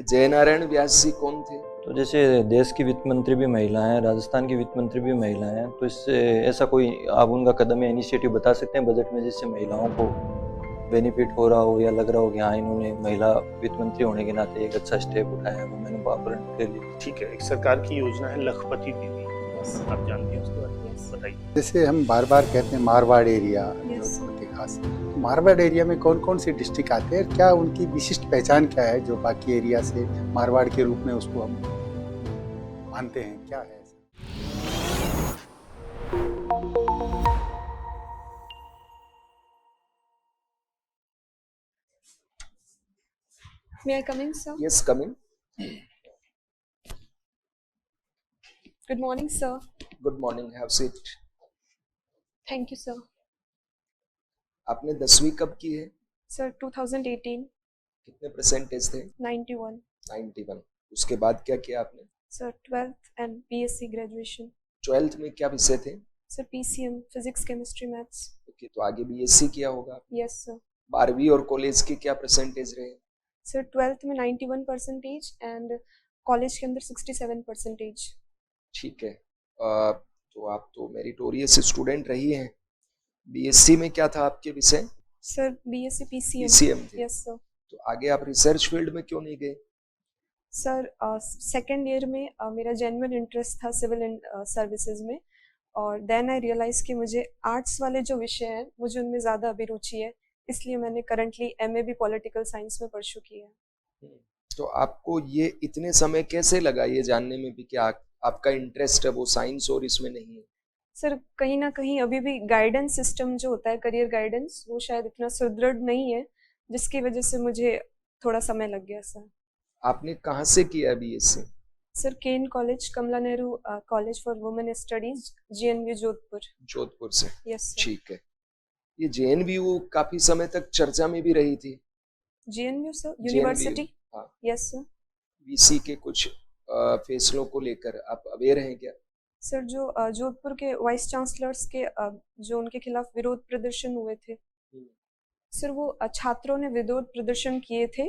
जयनारायण व्यास जी कौन थे? तो जैसे देश की वित्त मंत्री भी महिला हैं, राजस्थान की वित्त मंत्री भी महिला हैं, तो इससे ऐसा कोई आप उनका कदम या इनिशिएटिव बता सकते हैं बजट में जिससे महिलाओं को बेनिफिट हो रहा हो या लग रहा हो कि हाँ इन्होंने महिला वित्त मंत्री होने के नाते एक अच्छा स्टेप उठाया है वुमेन एम्पावरमेंट के लिए। ठीक है, एक सरकार की योजना है लखपति दीदी, आप जानती हैं उसके बारे में, बताइए। जैसे हम बार बार कहते हैं मारवाड़ एरिया जोधपुर के खास, तो मारवाड़ एरिया में कौन कौन सी डिस्ट्रिक्ट आते हैं, क्या उनकी विशिष्ट पहचान क्या है जो बाकी एरिया से मारवाड़ के रूप में उसको हम मानते हैं, क्या है? May I come in, sir? Yes, come in. Good morning, sir. Good morning. Have seat. Thank you, sir. आपने 10वीं कब की है? Sir, 2018, कितने परसेंटेज थे? 91. 91. उसके बाद क्या किया आपने? Sir, 12th and BSc graduation. 12th में क्या विषय थे? Sir, PCM, Physics, Chemistry, Maths. Okay, तो आगे BSc किया होगा। Yes, sir. 12वीं और कॉलेज के क्या परसेंटेज रहे? Sir, 12th में 91% and कॉलेज के अंदर 67%. ठीक है। तो आप तो मेरिटोरियस स्टूडेंट रही हैं। BSc में क्या था आपके विषय? Sir, BSc PCM. PCM थे। Yes, sir. तो आगे आप रिसर्च फील्ड में क्यों नहीं गए? सर, सेकेंड ईयर में मेरा जेन्युइन इंटरेस्ट था सिविल सर्विसेज में, और देन आई रियलाइज कि मुझे आर्ट्स वाले जो विषय हैं मुझे उनमें ज़्यादा अभिरुचि है, इसलिए मैंने करंटली MA भी पॉलिटिकल साइंस में परस्यू किया है। तो आपको ये इतने समय कैसे लगा ये जानने में भी कि आपका इंटरेस्ट है वो साइंस और इसमें नहीं है? सर, कहीं ना कहीं अभी भी गाइडेंस सिस्टम जो होता है, करियर गाइडेंस, वो शायद इतना सुदृढ़ नहीं है, जिसकी वजह से मुझे थोड़ा समय लग गया सर। आपने कहाँ से किया BSc? सर, केन college, Kamla Nehru college for women studies, JNU Jodhpur. Jodhpur से? Yes sir. ठीक है। ये JNU काफी समय तक चर्चा में भी रही थी। JNU sir, university. हाँ। Yes sir. VC के कुछ फैसलों को लेकर आप अवेयर हैं क्या? सर, जो जोधपुर के वाइस चांसलर्स के जो उनके खिलाफ विरोध प्रदर्शन हुए थे सर, वो छात्रों ने विरोध प्रदर्शन किए थे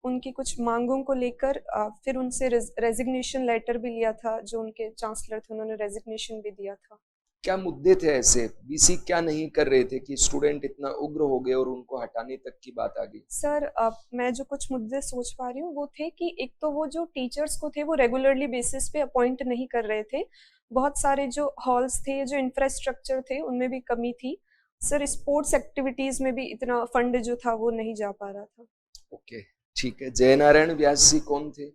उनकी कुछ मांगों को लेकर, फिर उनसे रेजिग्नेशन लेटर भी लिया था, जो उनके चांसलर थे उन्होंने रेजिग्नेशन भी दिया था। क्या मुद्दे थे ऐसे? BC क्या नहीं कर रहे थे कि स्टूडेंट इतना उग्र हो गए और उनको हटाने तक की बात आ गई? सर, मैं जो कुछ मुद्दे सोच पा रही हूँ वो थे कि एक तो वो जो टीचर्स को थे वो रेगुलरली बेसिस पे अपॉइंट नहीं कर रहे थे, बहुत सारे जो हॉल्स थे, जो इंफ्रास्ट्रक्चर थे, उनमें भी कमी थी। सर, स्पोर्ट्स एक्टिविटीज में भी इतना फंड जो था वो नहीं जा पा रहा था। ओके, ठीक है। जयनारायण व्यास जी कौन थे?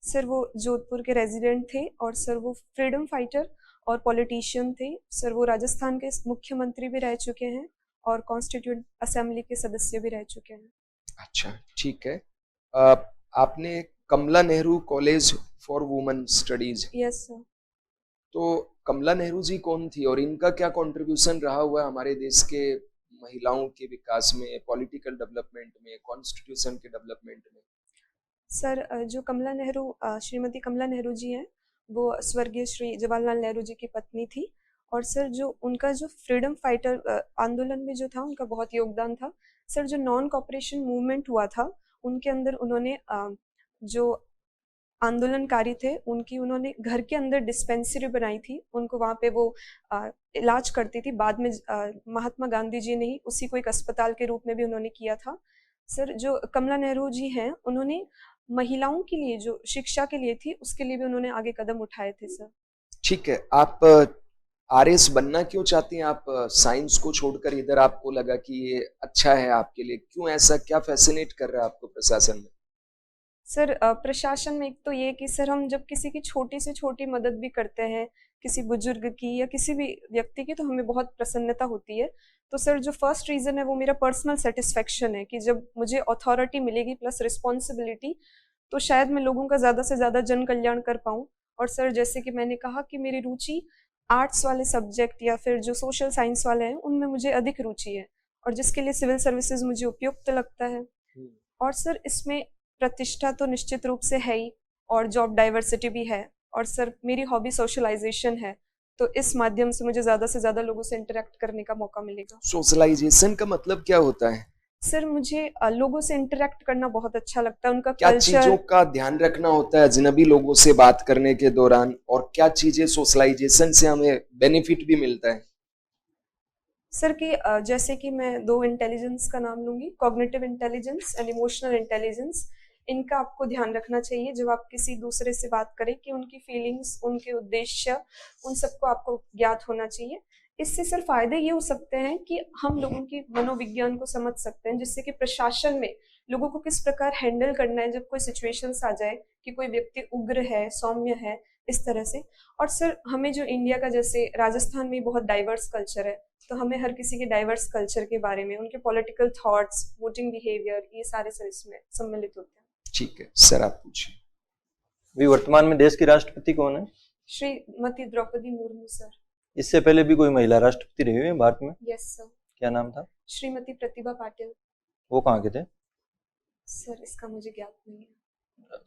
सर, वो जोधपुर के रेजिडेंट थे, और सर वो फ्रीडम फाइटर और पॉलिटिशियन थे। सर, वो राजस्थान के मुख्यमंत्री भी रह चुके हैं और कॉन्स्टिट्यूएंट असेंबली के सदस्य भी रह चुके हैं। अच्छा, ठीक है। आपने Kamla Nehru college for women studies? Yes sir. तो कमला नेहरू जी कौन थी और इनका क्या कंट्रीब्यूशन रहा हुआ हमारे देश के महिलाओं के विकास में, पॉलिटिकल डेवलपमेंट में, कॉन्स्टिट्यूशन के डेवलपमेंट में? सर, जो कमला नेहरू, श्रीमती कमला नेहरू जी हैं, वो स्वर्गीय श्री जवाहरलाल नेहरू जी की पत्नी थी, और सर जो उनका जो फ्रीडम फाइटर आंदोलन में जो था उनका बहुत योगदान था। सर, जो नॉन कॉपरेशन मूवमेंट हुआ था उनके अंदर उन्होंने जो आंदोलनकारी थे उन्होंने घर के अंदर डिस्पेंसरी बनाई थी, उनको वहाँ पे वो इलाज करती थी। बाद में महात्मा गांधी जी ने ही उसी को एक अस्पताल के रूप में भी उन्होंने किया था। सर, जो कमला नेहरू जी हैं उन्होंने महिलाओं के लिए जो शिक्षा के लिए थी उसके लिए भी उन्होंने आगे कदम उठाए थे सर। ठीक है। आप RS बनना क्यों चाहती हैं? आप साइंस को छोड़कर इधर आपको लगा कि ये अच्छा है आपके लिए, क्यों ऐसा, क्या फैसिनेट कर रहा है आपको प्रशासन में? सर, प्रशासन में एक तो ये कि सर हम जब किसी की छोटी से छोटी मदद भी करते हैं, किसी बुजुर्ग की या किसी भी व्यक्ति की, तो हमें बहुत प्रसन्नता होती है। तो सर, जो फर्स्ट रीज़न है वो मेरा पर्सनल सेटिस्फेक्शन है कि जब मुझे अथॉरिटी मिलेगी प्लस रिस्पॉन्सिबिलिटी, तो शायद मैं लोगों का ज़्यादा से ज़्यादा जन कल्याण कर पाऊँ। और सर, जैसे कि मैंने कहा कि मेरी रुचि आर्ट्स वाले सब्जेक्ट या फिर जो सोशल साइंस वाले हैं उनमें मुझे अधिक रुचि है, और जिसके लिए सिविल सर्विसेज मुझे उपयुक्त लगता है। और सर, इसमें प्रतिष्ठा तो निश्चित रूप से है ही, और जॉब डाइवर्सिटी भी है, और सर मेरी हॉबी सोशलाइजेशन है, तो इस माध्यम से मुझे ज़्यादा से ज़्यादा लोगों से इंटरेक्ट करने का मौका मिलेगा। सोशलाइजेशन का मतलब क्या होता है? सर मुझे लोगों से इंटरेक्ट करना बहुत अच्छा लगता है, उनका क्या चीजों कल्चर। का ध्यान रखना होता है अजनबी लोगों से बात करने के दौरान, और क्या चीजें सोशलाइजेशन से हमें बेनिफिट भी मिलता है? सर कि जैसे कि मैं दो इंटेलिजेंस का नाम लूंगी, cognitive intelligence and emotional intelligence. इनका आपको ध्यान रखना चाहिए जब आप किसी दूसरे से बात करें, कि उनकी फीलिंग्स, उनके उद्देश्य, उन सबको आपको ज्ञात होना चाहिए। इससे सर फायदे ये हो सकते हैं कि हम लोगों की मनोविज्ञान को समझ सकते हैं, जिससे कि प्रशासन में लोगों को किस प्रकार हैंडल करना है जब कोई सिचुएशंस आ जाए कि कोई व्यक्ति उग्र है, सौम्य है, इस तरह से। और सर हमें जो इंडिया का, जैसे राजस्थान में बहुत डाइवर्स कल्चर है, तो हमें हर किसी के डाइवर्स कल्चर के बारे में, उनके पॉलिटिकल थॉट्स, वोटिंग बिहेवियर, ये सारे सर इसमें सम्मिलित होते हैं। ठीक है सर, आप पूछिए। अभी वर्तमान में देश की राष्ट्रपति कौन है? श्रीमती द्रौपदी मुर्मू सर। इससे पहले भी कोई महिला राष्ट्रपति रही हुई है भारत में? Yes sir. क्या नाम था? श्रीमती प्रतिभा पाटिल। वो कहाँ के थे? सर इसका मुझे ज्ञात नहीं है।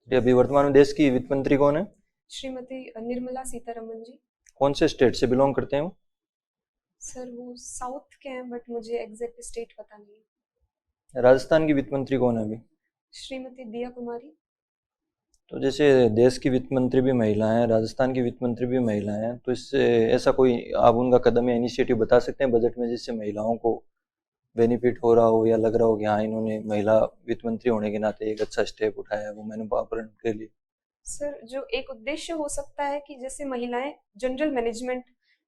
ये अभी वर्तमान में देश की वित्त मंत्री कौन है? श्रीमती निर्मला सीतारमन जी। कौन से स्टेट से बिलोंग करते हैं वो? सर वो साउथ के हैं, बट मुझे एग्जैक्ट स्टेट पता नहीं है। राजस्थान की वित्त मंत्री कौन है अभी? श्रीमती दिया कुमारी। तो जैसे देश की वित्त मंत्री भी महिला हैं, राजस्थान की वित्त मंत्री भी महिला हैं, तो इससे ऐसा कोई आप उनका कदम या इनिशिएटिव बता सकते हैं बजट में, जिससे महिलाओं को बेनिफिट हो रहा हो या लग रहा हो कि हाँ इन्होंने महिला वित्त मंत्री होने के नाते एक अच्छा स्टेप उठाया है वुमेन एम्पावरमेंट के लिए? सर जो एक उद्देश्य हो सकता है कि जैसे महिलाएं जनरल मैनेजमेंट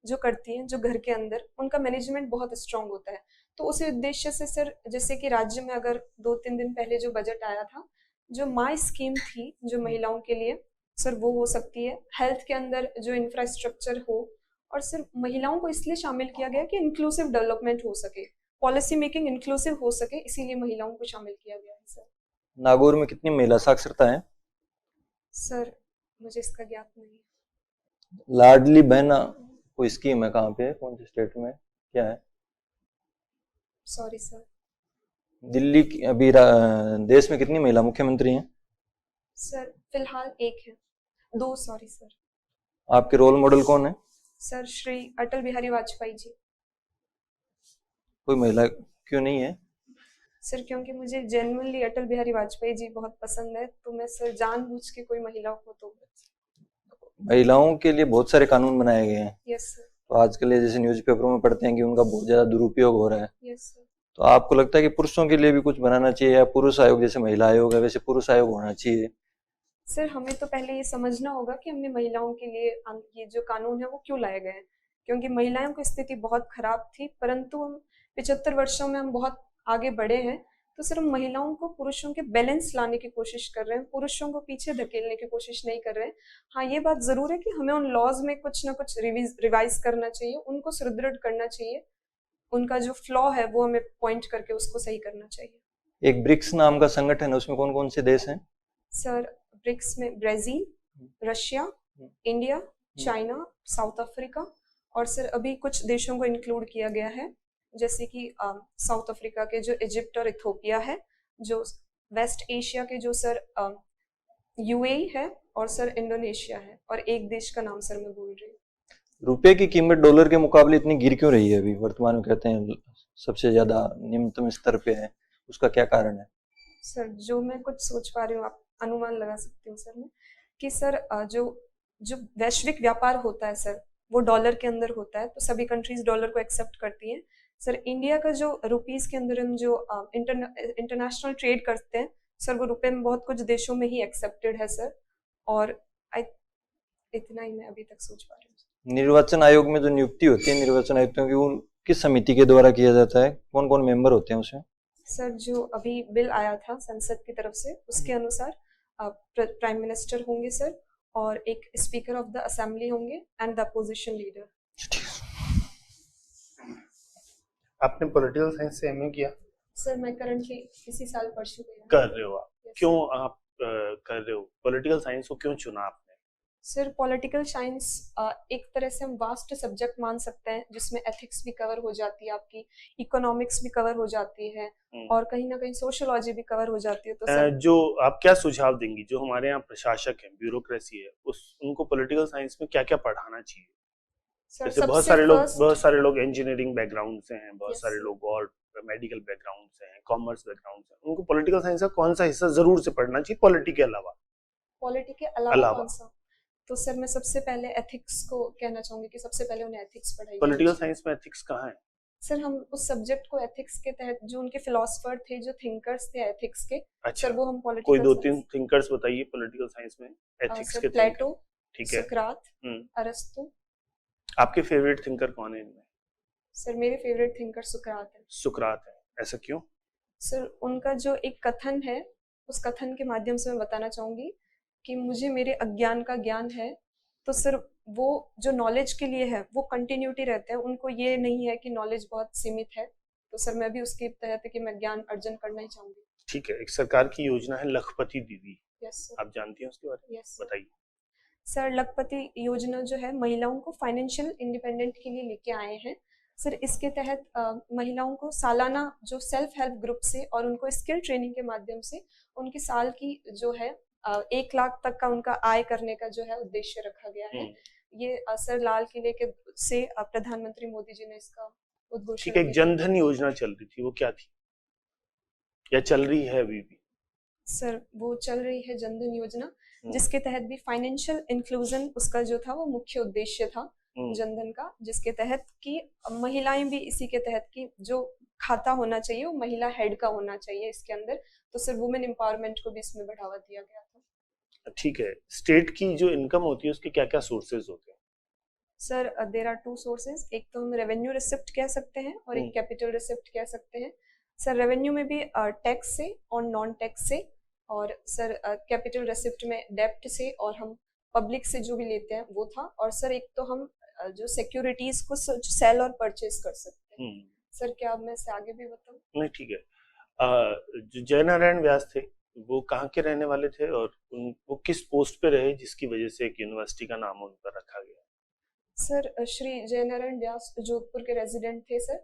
जो करती हैं, जो घर के अंदर उनका मैनेजमेंट बहुत स्ट्रांग होता है, तो उसी उद्देश्य से सर, जैसे कि राज्य में अगर 2-3 दिन पहले जो बजट आया था, जो माई स्कीम थी जो महिलाओं के लिए, सर वो हो सकती है। हेल्थ के अंदर जो इंफ्रास्ट्रक्चर हो, और सर महिलाओं को इसलिए शामिल किया गया कि इंक्लूसिव डेवलपमेंट हो सके, पॉलिसी मेकिंग इंक्लूसिव हो सके, इसीलिए महिलाओं को शामिल किया गया है सर। नागौर में कितनी महिला साक्षरता है? सर मुझे इसका ज्ञात नहीं है। लाडली बहन कोई स्कीम है, कहाँ पे है, कौन से स्टेट में, क्या है? Sorry sir. दिल्ली की अभी देश में कितनी महिला मुख्यमंत्री हैं? सर फिलहाल एक है, 2 सॉरी सर। आपके रोल मॉडल कौन है? सर श्री अटल बिहारी वाजपेयी जी। कोई महिला क्यों नहीं है? सर क्योंकि मुझे जेन्युइनली अटल बिहारी वाजपेयी जी बहुत पसंद है, तो मैं सर जानबूझ के कोई महिला को तो। महिलाओं के लिए बहुत सारे कानून बनाए गए हैं। Yes sir. तो आजकल ये जैसे न्यूज़पेपरों में पढ़ते हैं कि उनका बहुत ज्यादा दुरुपयोग हो रहा है, यस सर। तो आपको लगता है कि पुरुषों के लिए भी कुछ बनाना चाहिए, या पुरुष आयोग जैसे महिला आयोग है वैसे पुरुष आयोग होना चाहिए? सर हमें तो पहले ये समझना होगा कि हमने महिलाओं के लिए ये जो कानून है वो क्यों लाए गए हैं, क्योंकि महिलाओं की स्थिति बहुत खराब थी, परंतु हम 75 वर्षों में हम बहुत आगे बढ़े हैं। तो सर हम महिलाओं को पुरुषों के बैलेंस लाने की कोशिश कर रहे हैं, पुरुषों को पीछे धकेलने की कोशिश नहीं कर रहे हैं। हाँ ये बात जरूर है कि हमें उन लॉज में कुछ ना कुछ रिवाइज करना चाहिए, उनको सुदृढ़ करना चाहिए, उनका जो फ्लॉ है वो हमें पॉइंट करके उसको सही करना चाहिए। एक ब्रिक्स नाम का संगठन है, उसमें कौन कौन से देश हैं? सर ब्रिक्स में Brazil, Russia, India, China, south Africa, और सर अभी कुछ देशों को इंक्लूड किया गया है, जैसे कि साउथ अफ्रीका के जो इजिप्ट और इथोपिया है, जो वेस्ट एशिया के जो सर यूएई है, और सर इंडोनेशिया है, और एक देश का नाम सर मैं भूल रही हूँ। रुपए की कीमत डॉलर के मुकाबले इतनी गिर क्यों रही है अभी वर्तमान में? कहते हैं सबसे ज्यादा निम्नतम स्तर पे है, उसका क्या कारण है? सर जो मैं कुछ सोच पा रही हूँ, आप अनुमान लगा सकती हूँ सर मैं, कि सर जो जो वैश्विक व्यापार होता है सर, वो डॉलर के अंदर होता है, तो सभी कंट्रीज डॉलर को एक्सेप्ट करती हैं। सर इंडिया का जो रुपीस के अंदर हम जो इंटरनेशनल ट्रेड करते हैं सर, वो रुपए में बहुत कुछ देशों में ही एक्सेप्टेड है सर, और इतना ही मैं अभी तक सोच पा रही हूँ। निर्वाचन आयोग में जो नियुक्ति होती है निर्वाचन आयुक्तों की, वो किस समिति के द्वारा किया जाता है, कौन कौन मेंबर होते हैं उसमें? सर जो अभी बिल आया था संसद की तरफ से, उसके अनुसार प्राइम मिनिस्टर होंगे सर, और एक स्पीकर ऑफ द असेंबली होंगे, एंड द अपोजिशन लीडर। आपने पॉलिटिकल साइंस से एमए किया? सर मैं करंटली इसी साल परस्यू कर रहे हो आप? क्यों आप कर रहे हो पॉलिटिकल साइंस को, क्यों चुना आपने? सर पॉलिटिकल साइंस एक तरह से हम वास्ट सब्जेक्ट मान सकते हैं, जिसमें एथिक्स भी कवर हो जाती है, आपकी इकोनॉमिक्स भी कवर हो जाती है, और कहीं ना कहीं सोशियोलॉजी भी कवर हो जाती है। तो सर जो आप क्या सुझाव देंगी जो हमारे यहाँ प्रशासक है, ब्यूरोक्रेसी है, उनको पॉलिटिकल साइंस में क्या क्या पढ़ाना चाहिए? सर जैसे बहुत सारे लोग इंजीनियरिंग बैकग्राउंड से हैं, बहुत सारे लोग और मेडिकल बैकग्राउंड से हैं, कॉमर्स बैकग्राउंड से, उनको पॉलिटिकल साइंस का कौन सा हिस्सा जरूर से पढ़ना चाहिए पॉलिटी के अलावा? पॉलिटी के अलावा कौन सा? तो सर मैं सबसे पहले एथिक्स को कहना चाहूंगी कि सबसे पहले उन्हें एथिक्स पढ़ाई। पॉलिटिकल साइंस में एथिक्स कहाँ है? सर हम उस सब्जेक्ट को एथिक्स के तहत, जो उनके फिलोसफर थे, जो थिंकर्स थे एथिक्स के, अच्छा, सर वो हम पॉलिटिकल कोई 2-3 थिंकर्स बताइए पॉलिटिकल साइंस में एथिक्स के। प्लेटो, ठीक है, सुकरात, अरस्तु। आपके फेवरेट थिंकर कौन है इनमें? सर मेरे फेवरेट थिंकर सुकरात है। सुकरात है, ऐसा क्यों? सर उनका जो एक कथन है, उस कथन के माध्यम से मैं बताना चाहूंगी कि मुझे मेरे अज्ञान का ज्ञान है। तो सर वो जो नॉलेज के लिए है वो कंटिन्यूटी रहते हैं, उनको ये नहीं है कि नॉलेज बहुत सीमित है। तो सर मैं भी उसके तहत है कि मैं ज्ञान अर्जन करना ही चाहूंगी। ठीक है, एक सरकार की योजना है लखपति दीदी। Yes sir. आप जानती हैं उसके बारे में? यस बताइए। सर लखपति योजना जो है महिलाओं को फाइनेंशियल इंडिपेंडेंट के लिए लेके आए हैं। सर इसके तहत महिलाओं को सालाना जो सेल्फ हेल्प ग्रुप से और उनको स्किल ट्रेनिंग के माध्यम से उनकी साल की जो है 1 लाख तक का उनका आय करने का जो है उद्देश्य रखा गया है। ये सर लाल किले के से प्रधानमंत्री मोदी जी ने इसका उद्घोषणा। ठीक है, एक जनधन योजना चल रही थी, वो क्या थी या चल रही है अभी भी? सर वो चल रही है जनधन योजना, जिसके तहत भी फाइनेंशियल इंक्लूजन उसका जो था वो मुख्य उद्देश्य था जनधन का, जिसके तहत कि महिलाएं भी इसी के तहत कि जो खाता होना चाहिए वो महिला हेड का होना चाहिए इसके अंदर। तो सर वुमेन एम्पावरमेंट को भी इसमें बढ़ावा दिया गया था। ठीक है, स्टेट की जो इनकम होती है उसके क्या क्या सोर्सेज होते हैं? सर देयर आर 2 सोर्सेज, एक तो हम रेवेन्यू रिसिप्ट कह सकते हैं और एक कैपिटल रिसिप्ट कह सकते हैं। सर रेवेन्यू में भी टैक्स से और नॉन टैक्स से, और सर कैपिटल रिसिप्ट में डेप्ट से और हम पब्लिक से जो भी लेते हैं वो था। और सर एक तो हम जो सिक्योरिटीज को सेल और परचेज कर सकते हैं। सर क्या अब मैं इससे आगे भी बताऊं? नहीं, ठीक है। जो जयनारायण व्यास थे वो कहाँ के रहने वाले थे और वो किस पोस्ट पे रहे जिसकी वजह से एक यूनिवर्सिटी का नाम उन पर रखा गया? सर श्री जयनारायण व्यास जोधपुर के रेजिडेंट थे सर,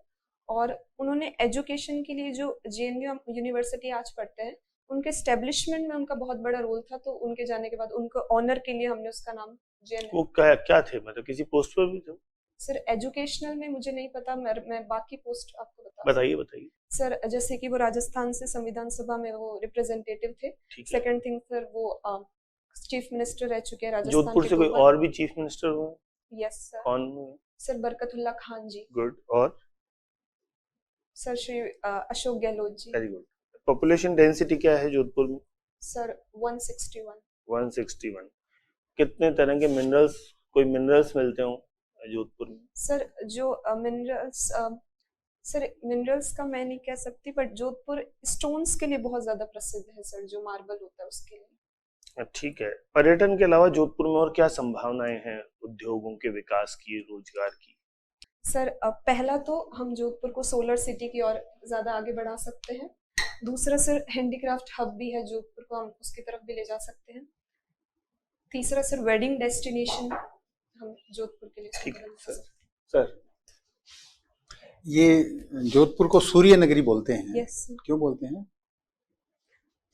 और उन्होंने एजुकेशन के लिए जो जेएनयू यूनिवर्सिटी आज पढ़ते हैं उनके एस्टेब्लिशमेंट में उनका बहुत बड़ा रोल था। तो उनके जाने के बाद उनको ऑनर के लिए हमने उसका नाम जेएनयू। वो क्या थे, मतलब किसी पोस्ट पर भी थे? सर एजुकेशनल में मुझे नहीं पता, मैं बाकी पोस्ट आपको बताइए। सर जैसे कि वो राजस्थान से संविधान सभा में वो रिप्रेजेंटेटिव थे। सेकंड थिंग सर वो चीफ मिनिस्टर रह चुके हैं राजस्थान। जोधपुर से कोई और भी चीफ मिनिस्टर हुए? Yes sir. कौन? सर बरकतुल्ला खान जी। गुड। और sir Shri Ashok Gehlot ji. Very good. Population density क्या है जोधपुर में? सर 161। 161। कितने तरह के मिनरल्स, कोई मिनरल्स मिलते हो जोधपुर में? सर जो मिनरल्स का मैं नहीं कह सकती, बट जोधपुर स्टोन्स के लिए बहुत ज्यादा प्रसिद्ध है सर, जो मार्बल होता है उसके लिए। ठीक है, पर्यटन के अलावा जोधपुर में और क्या संभावनाएं हैं उद्योगों के विकास की, रोजगार की? सर पहला तो हम जोधपुर को सोलर सिटी की ओर ज्यादा आगे बढ़ा सकते हैं। दूसरा सर हैंडीक्राफ्ट हब भी है जोधपुर को, हम उसकी तरफ भी ले जा सकते हैं। तीसरा सर वेडिंग डेस्टिनेशन हम जोधपुर के लिए। ठीक है सर। ये जोधपुर को सूर्य नगरी बोलते हैं। Yes sir. क्यों बोलते हैं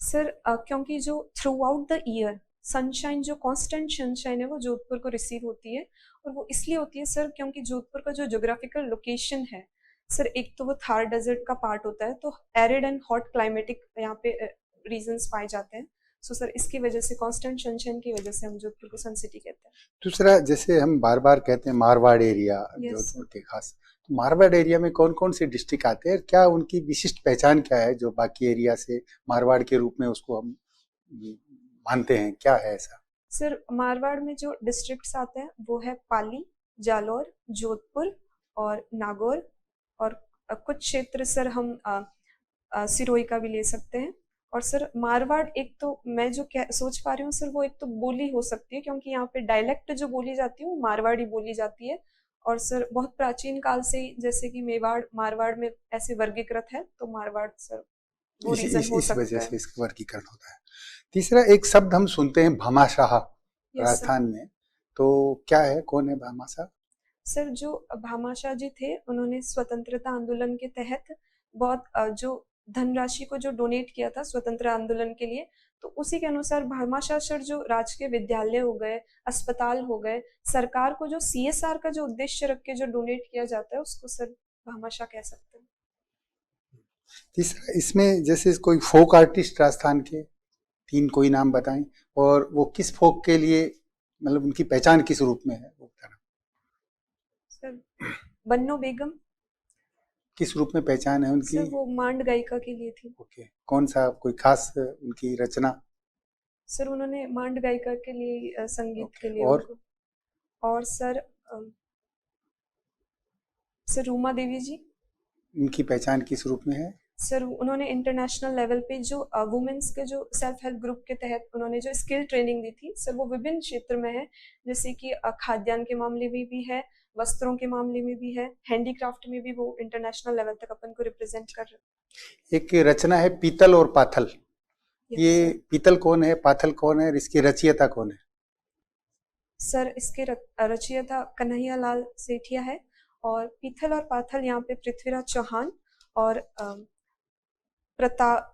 सर? क्योंकि जो through out the year sunshine, जो कांस्टेंट सनशाइन है वो जोधपुर को रिसीव होती है। और वो इसलिए होती है सर क्योंकि जोधपुर का जो ज्योग्राफिकल लोकेशन है सर, एक तो वो थार डेजर्ट का पार्ट होता है, तो एरिड एंड हॉट क्लाइमेटिक यहाँ पे रीजंस पाए जाते हैं। सो सर इसकी वजह से, कांस्टेंट सनशाइन की वजह से हम जोधपुर को सन सिटी कहते हैं। दूसरा, जैसे हम बार बार कहते हैं मारवाड़ एरिया जोधपुर के खास, तो मारवाड़ एरिया में कौन कौन से डिस्ट्रिक्ट आते हैं, क्या उनकी विशिष्ट पहचान क्या है जो बाकी एरिया से मारवाड़ के रूप में उसको हम मानते हैं, क्या है ऐसा? सर मारवाड़ में जो डिस्ट्रिक्ट्स आते हैं वो है पाली, जालौर, जोधपुर और नागौर, और कुछ क्षेत्र सर हम सिरोही का भी ले सकते हैं। और सर मारवाड़ एक तो मैं जो सोच पा रही हूँ सर, वो एक तो बोली हो सकती है क्योंकि यहाँ पे डायलेक्ट जो बोली जाती है वो मारवाड़ी बोली जाती है। और सर बहुत प्राचीन काल से ही, जैसे कि मेवाड़ मारवाड़ में ऐसे वर्गीकृत है, तो मारवाड़ सर वो रीजन हो सकता है। इस वजह से इसका वर्गीकरण होता है। तीसरा, एक शब्द हम सुनते हैं भामाशाह राजस्थान में, तो क्या है, कौन है भामाशाह? सर जो भामाशाह जी थे उन्होंने स्वतंत्रता आंदोलन के तहत बहुत जो धनराशि को जो डोनेट किया था स्वतंत्र आंदोलन के लिए, तो उसी के अनुसार भामाशाह सर जो राजकीय विद्यालय हो गए, अस्पताल हो गए, सरकार को जो CSR का जो उद्देश्य रख के जो डोनेट किया जाता है उसको सर भामाशाह कह सकते हैं। तीसरा, इसमें जैसे कोई फोक आर्टिस्ट राजस्थान के 3 कोई नाम बताएं, और वो किस फोक के लिए, मतलब उनकी पहचान किस रूप में है वो बताना। सर बन्नो बेगम। किस रूप में पहचान है उनकी? सर वो मांड गायिका के लिए थी। ओके, कौन सा कोई खास उनकी रचना? सर उन्होंने मांड गायिका के लिए संगीत के लिए और? और सर सर रूमा देवी जी। उनकी पहचान किस रूप में है? सर उन्होंने इंटरनेशनल लेवल पे जो वुमेन्स के जो सेल्फ हेल्प ग्रुप के तहत उन्होंने जो स्किल ट्रेनिंग दी थी सर, वो विभिन्न क्षेत्र में है, जैसे कि खाद्यान्न के मामले में भी है, वस्त्रों के मामले में भी है, हैंडीक्राफ्ट में भी वो इंटरनेशनल लेवल तक अपन को रिप्रेजेंट कर रहे। एक रचना है पीतल और पाथल। ये सर। पीतल कौन है, पाथल कौन है, और इसकी रचयिता कौन है? सर इसके रचयिता कन्हैया लाल सेठिया है, और पीतल और पाथल यहाँ पे पृथ्वीराज चौहान और प्रताप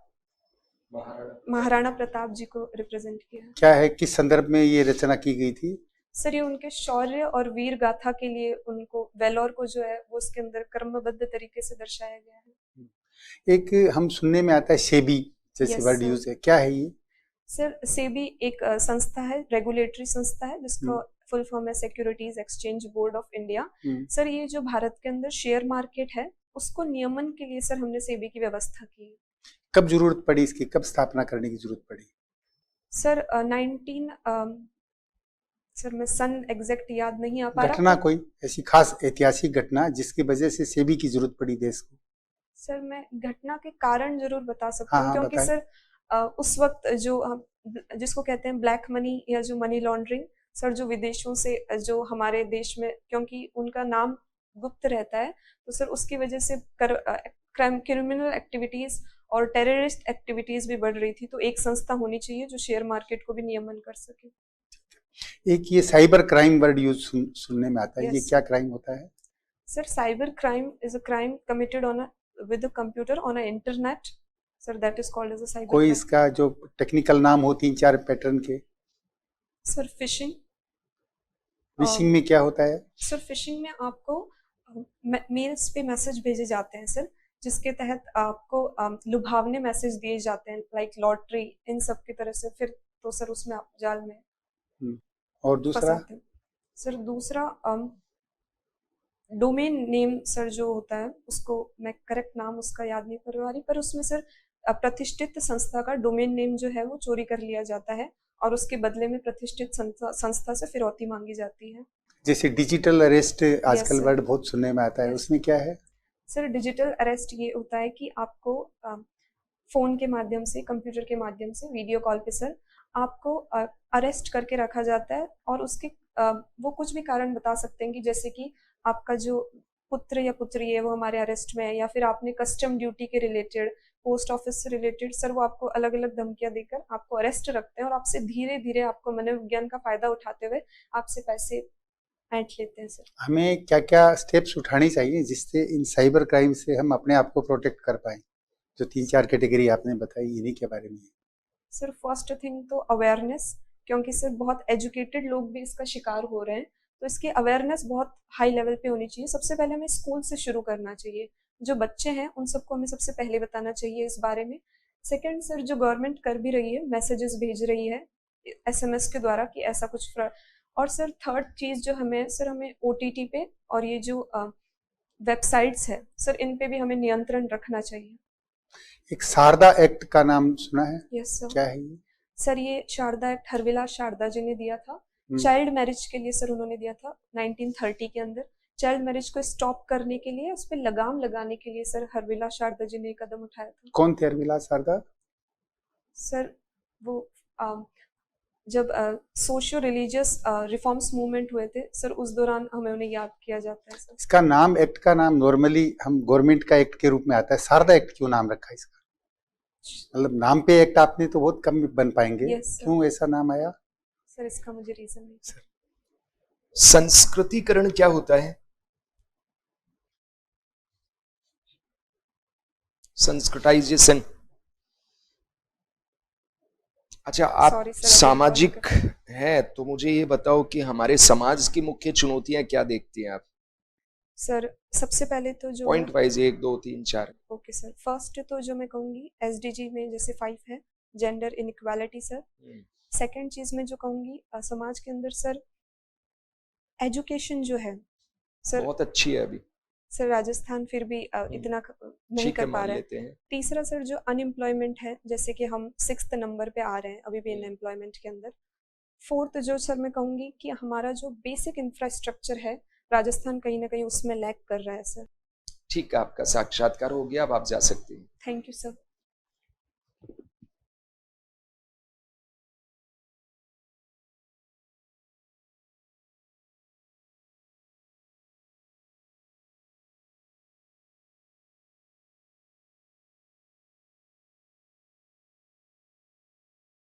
महाराणा प्रताप जी को रिप्रेजेंट किया है। क्या है, किस संदर्भ में ये रचना की गई थी? सर ये उनके शौर्य और वीर गाथा के लिए, उनको वेलोर को जो है वो उसके अंदर क्रमबद्ध तरीके से दर्शाया गया है। एक हम सुनने में आता है सेबी जैसे Yes, वर्ड sir. यूज है, क्या है ये? सर सेबी एक संस्था है, रेगुलेटरी संस्था है, जिसका फुल फॉर्म है securities exchange board of India. Sir ये जो भारत के अंदर शेयर मार्केट है उसको नियमन के लिए सर हमने सेबी की व्यवस्था की है। कब जरूरत पड़ी इसकी, कब स्थापना करने की जरूरत पड़ी? सर 19 सर मैं सन एग्जैक्ट याद नहीं आ पा रहा। घटना कोई ऐसी खास ऐतिहासिक घटना जिसकी वजह से सेबी की जरूरत पड़ी देश को? सर मैं घटना के कारण जरूर बता सकती हूँ, क्योंकि बताएं। सर उस वक्त जो हम जिसको कहते हैं ब्लैक मनी या जो मनी लॉन्ड्रिंग, सर जो विदेशों से जो हमारे देश में, क्योंकि उनका नाम गुप्त रहता है, तो सर उसकी वजह से क्रिमिनल एक्टिविटीज और टेररिस्ट एक्टिविटीज भी बढ़ रही थी। तो एक संस्था होनी चाहिए जो शेयर मार्केट को भी नियमन कर सके। एक ये साइबर क्राइम वर्ड यूज सुनने में आता है। Yes. ये क्या क्राइम होता है? Sir cyber crime is a crime committed on with a computer on a internet, sir that is called as a cyber. कोई इसका जो टेक्निकल नाम हो 3-4 पैटर्न के? Sir fishing. फिशिंग में क्या होता है? सर फिशिंग में आपको मेल्स पे मैसेज भेजे जाते हैं सर, जिसके तहत आपको लुभावने मैसेज दिए जाते हैं, लाइक लॉटरी, इन सब की तरह से, फिर तो सर उसमें आप जाल में और दूसरा? फंसाते हैं। सर दूसरा डोमेन नेम सर जो होता है, उसको मैं करेक्ट नाम उसका याद नहीं कर पा रही, पर उसमें सर प्रतिष्ठित संस्था का डोमेन नेम जो है वो चोरी कर लिया जाता है और उसके बदले में प्रतिष्ठित संस्था से फिरौती मांगी जाती है। जैसे डिजिटल अरेस्ट आजकल sir. वर्ड बहुत सुनने में आता है, Yes. उसमें क्या है? सर डिजिटल अरेस्ट ये होता है कि आपको फोन के माध्यम से, कंप्यूटर के माध्यम से, वीडियो कॉल पे सर आपको अरेस्ट करके रखा जाता है, और उसके वो कुछ भी कारण बता सकते हैं कि जैसे कि आपका जो पुत्र या पुत्री है वो हमारे अरेस्ट में है, या फिर आपने कस्टम ड्यूटी के रिलेटेड, पोस्ट ऑफिस से रिलेटेड, सर वो आपको अलग अलग धमकियां देकर आपको अरेस्ट रखते हैं और आपसे धीरे धीरे आपको मनोविज्ञान का फायदा उठाते हुए आपसे पैसे ऐंठ लेते हैं सर। हमें क्या क्या स्टेप्स उठाने चाहिए जिससे इन साइबर क्राइम से हम अपने आप को प्रोटेक्ट कर पाए? जो 3-4 कैटेगरी आपने बताई, इन्हीं के बारे में। सर फर्स्ट थिंग तो अवेयरनेस, क्योंकि सर बहुत एजुकेटेड लोग भी इसका शिकार हो रहे हैं, तो इसकी अवेयरनेस बहुत हाई लेवल पे होनी चाहिए। सबसे पहले हमें स्कूल से शुरू करना चाहिए, जो बच्चे हैं उन सबको हमें सबसे पहले बताना चाहिए इस बारे में। सेकंड सर जो गवर्नमेंट कर भी रही है, मैसेजेस भेज रही है SMS के द्वारा कि ऐसा कुछ फ्रॉड। और सर थर्ड चीज जो हमें OTT पे और ये जो वेबसाइट्स है सर, इन पे भी हमें नियंत्रण रखना चाहिए। एक शारदा एक्ट का नाम सुना है? Yes sir. क्या है ये? सर ये शारदा एक्ट हरविलास शारदा जी ने दिया था, चाइल्ड मैरिज के लिए सर उन्होंने दिया था 1930 के अंदर। चाइल्ड मैरिज को स्टॉप करने के लिए, उस पर लगाम लगाने के लिए सर हरविलास शारदा जी ने कदम उठाया था। कौन थे हरविलास शारदा? सर वो जब सोशियो रिलीजियस रिफॉर्म्स मूवमेंट हुए थे सर, उस दौरान हमें उन्हें याद किया जाता है सर। इसका नाम, एक्ट का नाम नॉर्मली हम गवर्नमेंट का एक्ट के रूप में आता है, शारदा एक्ट क्यों नाम रखा है इसका? मतलब नाम पे एक्ट आपने तो बहुत कम बन पाएंगे। Yes, sir. क्यों ऐसा नाम आया? सर इसका मुझे रीजन नहीं सर। संस्कृतिकरण क्या होता है? संस्कृताइजेशन। अच्छा, आप Sorry, sir, सामाजिक हैं तो मुझे ये बताओ कि हमारे समाज की मुख्य चुनौतियां क्या देखती हैं आप? सर सबसे पहले तो जो point wise 1 2 3 4। Okay sir, first तो जो मैं कहूँगी एसडीजी में जैसे 5 है, जेंडर इनइक्वालिटी सर। सेकंड चीज़ में जो कहूँगी समाज के अंदर सर एजुकेशन जो है सर, बहुत अच्छी है अभी, सर राजस्थान फिर भी इतना नहीं ठीक है कर पा मान रहा है। लेते हैं। तीसरा सर जो अनएम्प्लॉयमेंट है, जैसे कि हम 6th नंबर पे आ रहे हैं अभी भी अनएम्प्लॉयमेंट के अंदर। फोर्थ जो सर मैं कहूँगी कि हमारा जो बेसिक इंफ्रास्ट्रक्चर है राजस्थान कहीं ना कहीं उसमें लैग कर रहा है सर। ठीक है, आपका साक्षात्कार हो गया, अब आप जा सकते हैं। Thank you sir.